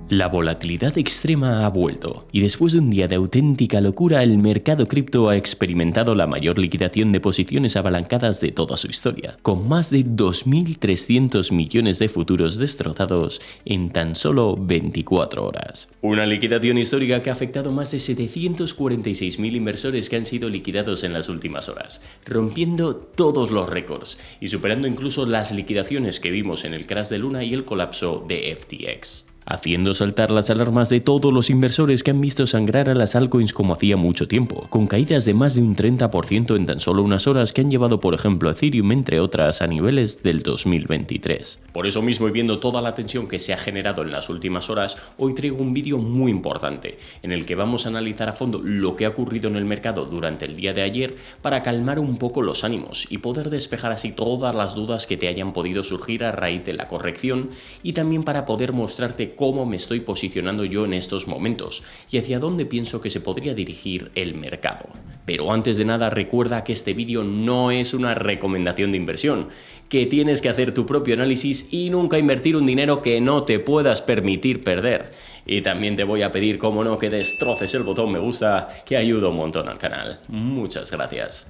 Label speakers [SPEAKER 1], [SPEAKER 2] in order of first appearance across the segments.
[SPEAKER 1] La volatilidad extrema ha vuelto, y después de un día de auténtica locura, el mercado cripto ha experimentado la mayor liquidación de posiciones apalancadas de toda su historia, con más de 2.300 millones de futuros destrozados en tan solo 24 horas. Una liquidación histórica que ha afectado más de 746.000 inversores que han sido liquidados en las últimas horas, rompiendo todos los récords y superando incluso las liquidaciones que vimos en el crash de Luna y el colapso de FTX, haciendo saltar las alarmas de todos los inversores que han visto sangrar a las altcoins como hacía mucho tiempo, con caídas de más de un 30% en tan solo unas horas que han llevado por ejemplo a Ethereum entre otras a niveles del 2023. Por eso mismo, y viendo toda la tensión que se ha generado en las últimas horas, hoy traigo un vídeo muy importante en el que vamos a analizar a fondo lo que ha ocurrido en el mercado durante el día de ayer para calmar un poco los ánimos y poder despejar así todas las dudas que te hayan podido surgir a raíz de la corrección, y también para poder mostrarte cómo me estoy posicionando yo en estos momentos y hacia dónde pienso que se podría dirigir el mercado. Pero antes de nada, recuerda que este vídeo no es una recomendación de inversión, que tienes que hacer tu propio análisis y nunca invertir un dinero que no te puedas permitir perder. Y también te voy a pedir, como no, que destroces el botón me gusta, que ayuda un montón al canal. Muchas gracias.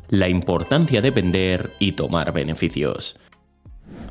[SPEAKER 1] La importancia de vender y tomar beneficios.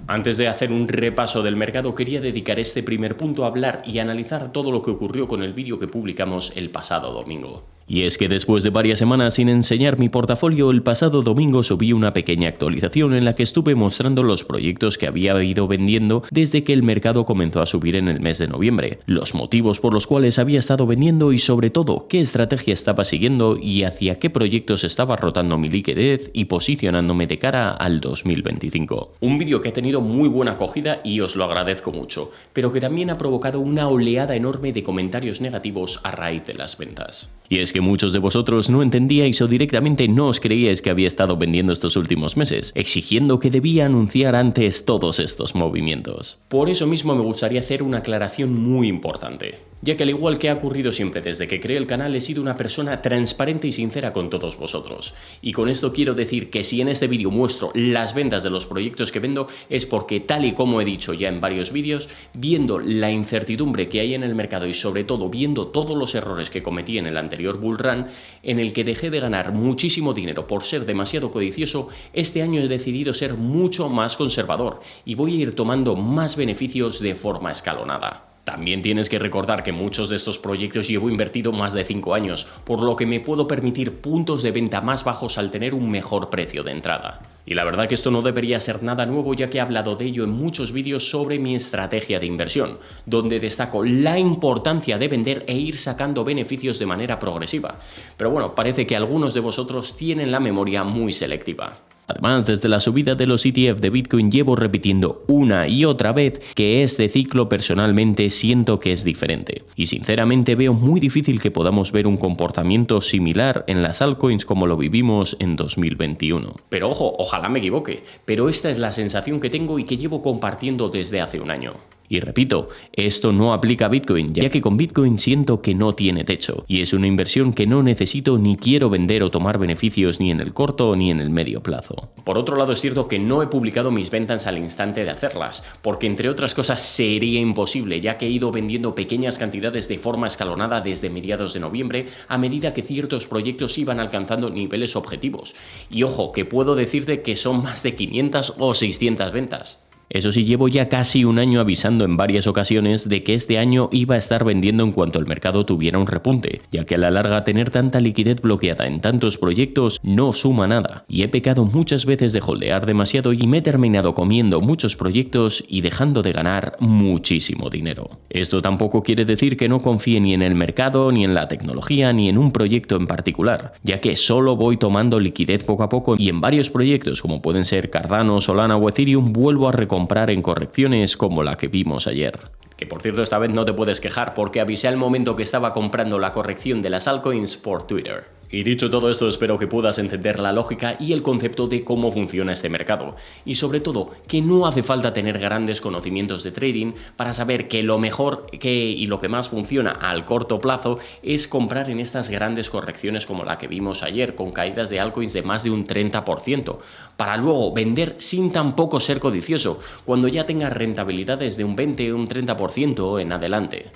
[SPEAKER 1] Antes de hacer un repaso del mercado, quería dedicar este primer punto a hablar y analizar todo lo que ocurrió con el vídeo que publicamos el pasado domingo. Y es que después de varias semanas sin enseñar mi portafolio, el pasado domingo subí una pequeña actualización en la que estuve mostrando los proyectos que había ido vendiendo desde que el mercado comenzó a subir en el mes de noviembre, los motivos por los cuales había estado vendiendo y sobre todo qué estrategia estaba siguiendo y hacia qué proyectos estaba rotando mi liquidez y posicionándome de cara al 2025. Un vídeo que ha tenido muy buena acogida y os lo agradezco mucho, pero que también ha provocado una oleada enorme de comentarios negativos a raíz de las ventas. Y es que muchos de vosotros no entendíais o directamente no os creíais que había estado vendiendo estos últimos meses, exigiendo que debía anunciar antes todos estos movimientos. Por eso mismo me gustaría hacer una aclaración muy importante, ya que al igual que ha ocurrido siempre desde que creé el canal, he sido una persona transparente y sincera con todos vosotros. Y con esto quiero decir que si en este vídeo muestro las ventas de los proyectos que vendo, es porque, tal y como he dicho ya en varios vídeos, viendo la incertidumbre que hay en el mercado y sobre todo viendo todos los errores que cometí en el anterior bull run, en el que dejé de ganar muchísimo dinero por ser demasiado codicioso, este año he decidido ser mucho más conservador y voy a ir tomando más beneficios de forma escalonada. También tienes que recordar que muchos de estos proyectos llevo invertido más de 5 años, por lo que me puedo permitir puntos de venta más bajos al tener un mejor precio de entrada. Y la verdad que esto no debería ser nada nuevo, ya que he hablado de ello en muchos vídeos sobre mi estrategia de inversión, donde destaco la importancia de vender e ir sacando beneficios de manera progresiva. Pero bueno, parece que algunos de vosotros tienen la memoria muy selectiva. Además, desde la subida de los ETF de Bitcoin llevo repitiendo una y otra vez que este ciclo personalmente siento que es diferente. Y sinceramente veo muy difícil que podamos ver un comportamiento similar en las altcoins como lo vivimos en 2021. Pero ojo, ojalá me equivoque, pero esta es la sensación que tengo y que llevo compartiendo desde hace un año. Y repito, esto no aplica a Bitcoin, ya que con Bitcoin siento que no tiene techo, y es una inversión que no necesito ni quiero vender o tomar beneficios ni en el corto ni en el medio plazo. Por otro lado, es cierto que no he publicado mis ventas al instante de hacerlas, porque entre otras cosas sería imposible, ya que he ido vendiendo pequeñas cantidades de forma escalonada desde mediados de noviembre a medida que ciertos proyectos iban alcanzando niveles objetivos. Y ojo, que puedo decirte que son más de 500 o 600 ventas. Eso sí, llevo ya casi un año avisando en varias ocasiones de que este año iba a estar vendiendo en cuanto el mercado tuviera un repunte, ya que a la larga tener tanta liquidez bloqueada en tantos proyectos no suma nada, y he pecado muchas veces de holdear demasiado y me he terminado comiendo muchos proyectos y dejando de ganar muchísimo dinero. Esto tampoco quiere decir que no confíe ni en el mercado, ni en la tecnología, ni en un proyecto en particular, ya que solo voy tomando liquidez poco a poco y en varios proyectos como pueden ser Cardano, Solana o Ethereum vuelvo a comprar en correcciones como la que vimos ayer. Que por cierto, esta vez no te puedes quejar porque avisé al momento que estaba comprando la corrección de las altcoins por Twitter. Y dicho todo esto, espero que puedas entender la lógica y el concepto de cómo funciona este mercado. Y sobre todo, que no hace falta tener grandes conocimientos de trading para saber que lo mejor y lo que más funciona al corto plazo es comprar en estas grandes correcciones como la que vimos ayer, con caídas de altcoins de más de un 30%, para luego vender sin tampoco ser codicioso, cuando ya tengas rentabilidades de un 20 o un 30% en adelante.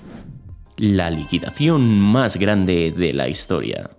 [SPEAKER 1] La liquidación más grande de la historia.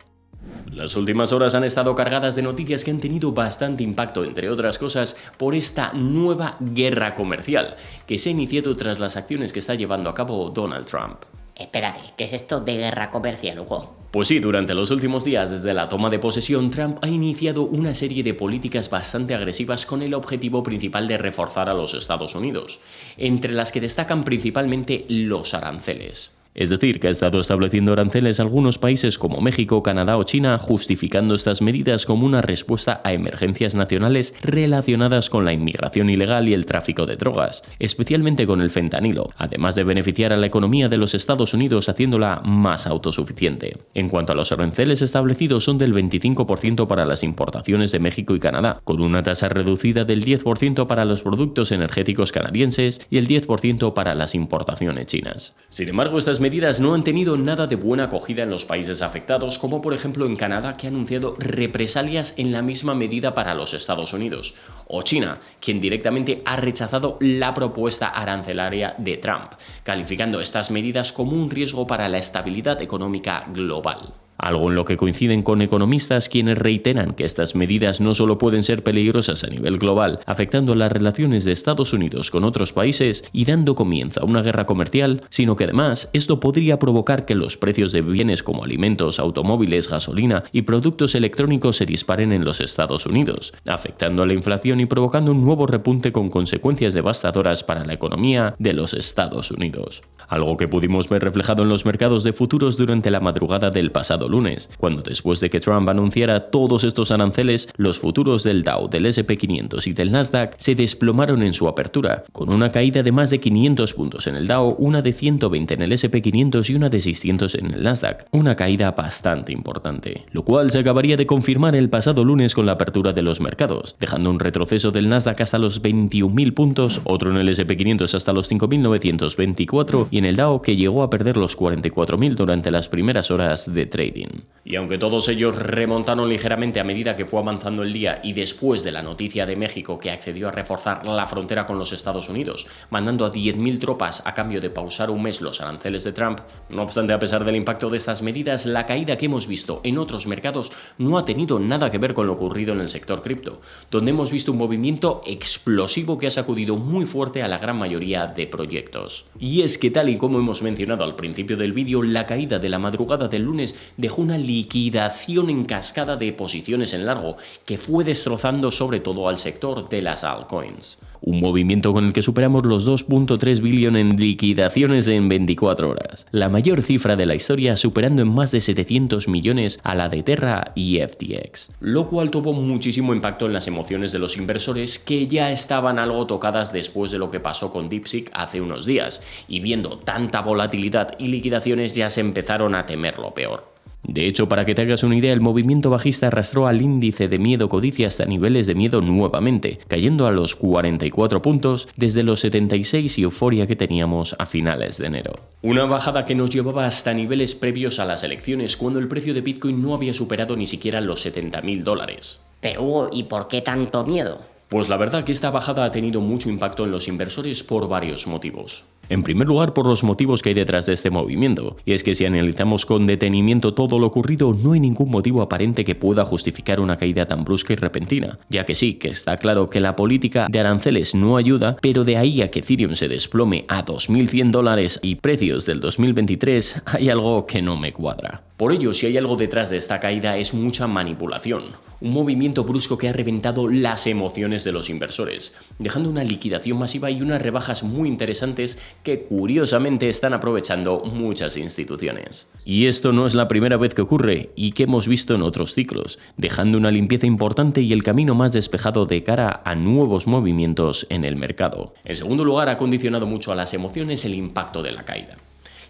[SPEAKER 1] Las últimas horas han estado cargadas de noticias que han tenido bastante impacto, entre otras cosas, por esta nueva guerra comercial que se ha iniciado tras las acciones que está llevando a cabo Donald Trump.
[SPEAKER 2] Espérate, ¿qué es esto de guerra comercial, Hugo?
[SPEAKER 1] Pues sí, durante los últimos días, desde la toma de posesión, Trump ha iniciado una serie de políticas bastante agresivas con el objetivo principal de reforzar a los Estados Unidos, entre las que destacan principalmente los aranceles. Es decir, que ha estado estableciendo aranceles a algunos países como México, Canadá o China, justificando estas medidas como una respuesta a emergencias nacionales relacionadas con la inmigración ilegal y el tráfico de drogas, especialmente con el fentanilo, además de beneficiar a la economía de los Estados Unidos haciéndola más autosuficiente. En cuanto a los aranceles establecidos, son del 25% para las importaciones de México y Canadá, con una tasa reducida del 10% para los productos energéticos canadienses y el 10% para las importaciones chinas. Sin embargo, estas medidas no han tenido nada de buena acogida en los países afectados, como por ejemplo en Canadá, que ha anunciado represalias en la misma medida para los Estados Unidos, o China, quien directamente ha rechazado la propuesta arancelaria de Trump, calificando estas medidas como un riesgo para la estabilidad económica global. Algo en lo que coinciden con economistas quienes reiteran que estas medidas no solo pueden ser peligrosas a nivel global, afectando las relaciones de Estados Unidos con otros países y dando comienzo a una guerra comercial, sino que además esto podría provocar que los precios de bienes como alimentos, automóviles, gasolina y productos electrónicos se disparen en los Estados Unidos, afectando a la inflación y provocando un nuevo repunte con consecuencias devastadoras para la economía de los Estados Unidos. Algo que pudimos ver reflejado en los mercados de futuros durante la madrugada del pasado lunes, cuando después de que Trump anunciara todos estos aranceles, los futuros del Dow, del S&P 500 y del Nasdaq se desplomaron en su apertura, con una caída de más de 500 puntos en el Dow, una de 120 en el S&P 500 y una de 600 en el Nasdaq, una caída bastante importante, lo cual se acabaría de confirmar el pasado lunes con la apertura de los mercados, dejando un retroceso del Nasdaq hasta los 21.000 puntos, otro en el S&P 500 hasta los 5.924 y en el Dow que llegó a perder los 44.000 durante las primeras horas de trading. Y aunque todos ellos remontaron ligeramente a medida que fue avanzando el día y después de la noticia de México, que accedió a reforzar la frontera con los Estados Unidos, mandando a 10.000 tropas a cambio de pausar un mes los aranceles de Trump, no obstante, a pesar del impacto de estas medidas, la caída que hemos visto en otros mercados no ha tenido nada que ver con lo ocurrido en el sector cripto, donde hemos visto un movimiento explosivo que ha sacudido muy fuerte a la gran mayoría de proyectos. Y es que, tal y como hemos mencionado al principio del vídeo, la caída de la madrugada del lunes dejó una liquidación en cascada de posiciones en largo que fue destrozando sobre todo al sector de las altcoins. Un movimiento con el que superamos los 2.3 billones en liquidaciones en 24 horas, la mayor cifra de la historia, superando en más de 700 millones a la de Terra y FTX, lo cual tuvo muchísimo impacto en las emociones de los inversores, que ya estaban algo tocadas después de lo que pasó con DeepSeek hace unos días, y viendo tanta volatilidad y liquidaciones ya se empezaron a temer lo peor. De hecho, para que te hagas una idea, el movimiento bajista arrastró al índice de miedo-codicia hasta niveles de miedo nuevamente, cayendo a los 44 puntos desde los 76 y euforia que teníamos a finales de enero. Una bajada que nos llevaba hasta niveles previos a las elecciones, cuando el precio de Bitcoin no había superado ni siquiera los $70.000.
[SPEAKER 2] Pero Hugo, ¿y por qué tanto miedo?
[SPEAKER 1] Pues la verdad que esta bajada ha tenido mucho impacto en los inversores por varios motivos. En primer lugar, por los motivos que hay detrás de este movimiento, y es que si analizamos con detenimiento todo lo ocurrido, no hay ningún motivo aparente que pueda justificar una caída tan brusca y repentina, ya que sí, que está claro que la política de aranceles no ayuda, pero de ahí a que Ethereum se desplome a $2.100 y precios del 2023, hay algo que no me cuadra. Por ello, si hay algo detrás de esta caída, es mucha manipulación. Un movimiento brusco que ha reventado las emociones de los inversores, dejando una liquidación masiva y unas rebajas muy interesantes que curiosamente están aprovechando muchas instituciones. Y esto no es la primera vez que ocurre y que hemos visto en otros ciclos, dejando una limpieza importante y el camino más despejado de cara a nuevos movimientos en el mercado. En segundo lugar, ha condicionado mucho a las emociones el impacto de la caída.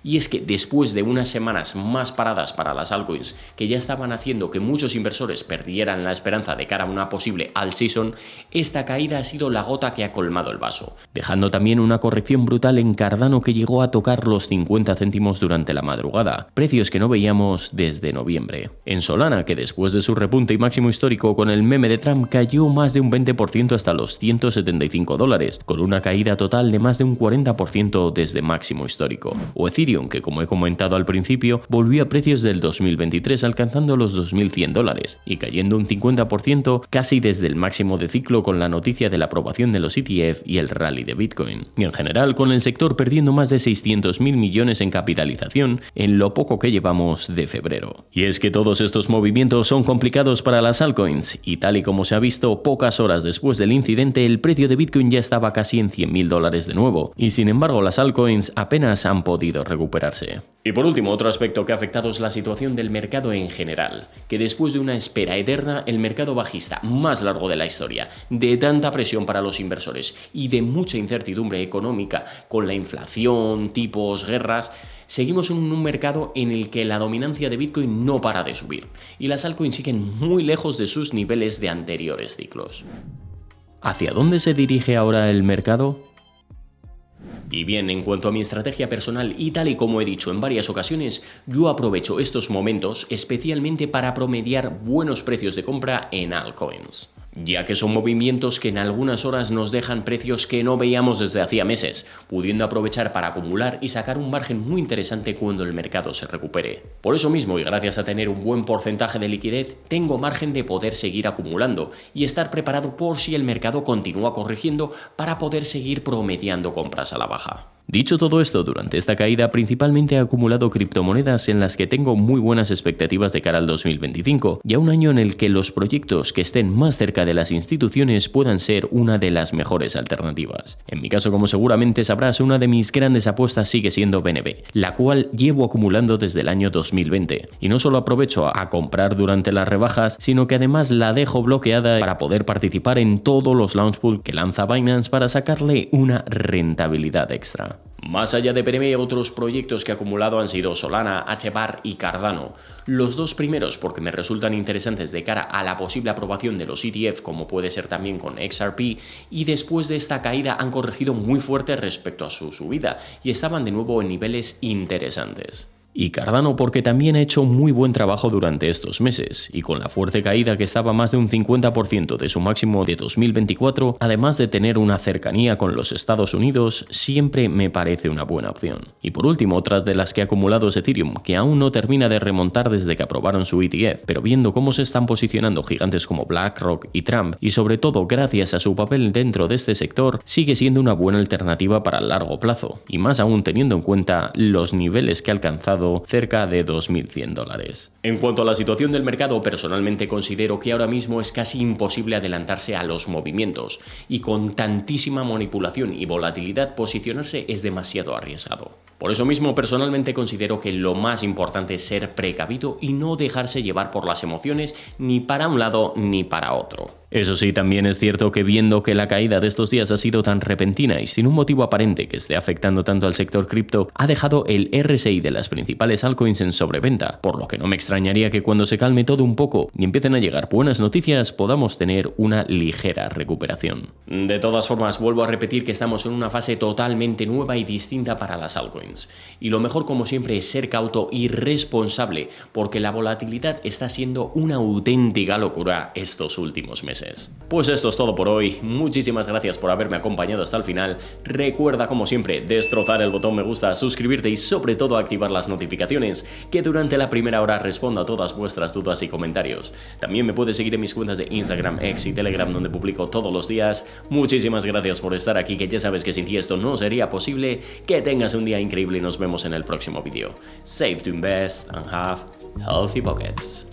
[SPEAKER 1] Y es que después de unas semanas más paradas para las altcoins, que ya estaban haciendo que muchos inversores perdieran la esperanza de cara a una posible alt season, esta caída ha sido la gota que ha colmado el vaso, dejando también una corrección brutal en Cardano que llegó a tocar los 50 céntimos durante la madrugada, precios que no veíamos desde noviembre. En Solana, que después de su repunte y máximo histórico con el meme de Trump cayó más de un 20% hasta los $175, con una caída total de más de un 40% desde máximo histórico. O Ethereum, que como he comentado al principio, volvió a precios del 2023 alcanzando los $2.100 y cayendo un 50% casi desde el máximo de ciclo con la noticia de la aprobación de los ETF y el rally de Bitcoin. Y en general, con el sector perdiendo más de 600.000 millones en capitalización en lo poco que llevamos de febrero. Y es que todos estos movimientos son complicados para las altcoins, y tal y como se ha visto, pocas horas después del incidente el precio de Bitcoin ya estaba casi en $100.000 de nuevo, y sin embargo las altcoins apenas han podido recuperarse. Y por último, otro aspecto que ha afectado es la situación del mercado en general, que después de una espera eterna, el mercado bajista más largo de la historia, de tanta presión para los inversores y de mucha incertidumbre económica con la inflación, tipos, guerras, seguimos en un mercado en el que la dominancia de Bitcoin no para de subir y las altcoins siguen muy lejos de sus niveles de anteriores ciclos. ¿Hacia dónde se dirige ahora el mercado? Y bien, en cuanto a mi estrategia personal y tal y como he dicho en varias ocasiones, yo aprovecho estos momentos especialmente para promediar buenos precios de compra en altcoins, ya que son movimientos que en algunas horas nos dejan precios que no veíamos desde hacía meses, pudiendo aprovechar para acumular y sacar un margen muy interesante cuando el mercado se recupere. Por eso mismo, y gracias a tener un buen porcentaje de liquidez, tengo margen de poder seguir acumulando y estar preparado por si el mercado continúa corrigiendo para poder seguir promediando compras a la baja. Dicho todo esto, durante esta caída principalmente he acumulado criptomonedas en las que tengo muy buenas expectativas de cara al 2025 y a un año en el que los proyectos que estén más cerca de las instituciones puedan ser una de las mejores alternativas. En mi caso, como seguramente sabrás, una de mis grandes apuestas sigue siendo BNB, la cual llevo acumulando desde el año 2020. Y no solo aprovecho a comprar durante las rebajas, sino que además la dejo bloqueada para poder participar en todos los launch pool que lanza Binance para sacarle una rentabilidad extra. Más allá de BNB, otros proyectos que he acumulado han sido Solana, HBAR y Cardano. Los dos primeros porque me resultan interesantes de cara a la posible aprobación de los ETF, como puede ser también con XRP, y después de esta caída han corregido muy fuerte respecto a su subida y estaban de nuevo en niveles interesantes. Y Cardano porque también ha hecho muy buen trabajo durante estos meses, y con la fuerte caída que estaba más de un 50% de su máximo de 2024, además de tener una cercanía con los Estados Unidos, siempre me parece una buena opción. Y por último, otra de las que ha acumulado es Ethereum, que aún no termina de remontar desde que aprobaron su ETF, pero viendo cómo se están posicionando gigantes como BlackRock y Trump, y sobre todo gracias a su papel dentro de este sector, sigue siendo una buena alternativa para el largo plazo, y más aún teniendo en cuenta los niveles que ha alcanzado cerca de $2.100. En cuanto a la situación del mercado, personalmente considero que ahora mismo es casi imposible adelantarse a los movimientos y con tantísima manipulación y volatilidad posicionarse es demasiado arriesgado. Por eso mismo personalmente considero que lo más importante es ser precavido y no dejarse llevar por las emociones ni para un lado ni para otro. Eso sí, también es cierto que viendo que la caída de estos días ha sido tan repentina y sin un motivo aparente que esté afectando tanto al sector cripto, ha dejado el RSI de las principales altcoins en sobreventa, por lo que no me extrañaría que cuando se calme todo un poco y empiecen a llegar buenas noticias podamos tener una ligera recuperación. De todas formas, vuelvo a repetir que estamos en una fase totalmente nueva y distinta para las altcoins. Y lo mejor, como siempre, es ser cauto y responsable, porque la volatilidad está siendo una auténtica locura estos últimos meses. Pues esto es todo por hoy. Muchísimas gracias por haberme acompañado hasta el final. Recuerda, como siempre, destrozar el botón me gusta, suscribirte y sobre todo activar las notificaciones, que durante la primera hora respondo a todas vuestras dudas y comentarios. También me puedes seguir en mis cuentas de Instagram, X y Telegram, donde publico todos los días. Muchísimas gracias por estar aquí, que ya sabes que sin ti esto no sería posible. Que tengas un día increíble y nos vemos en el próximo vídeo. Save to invest and have healthy pockets.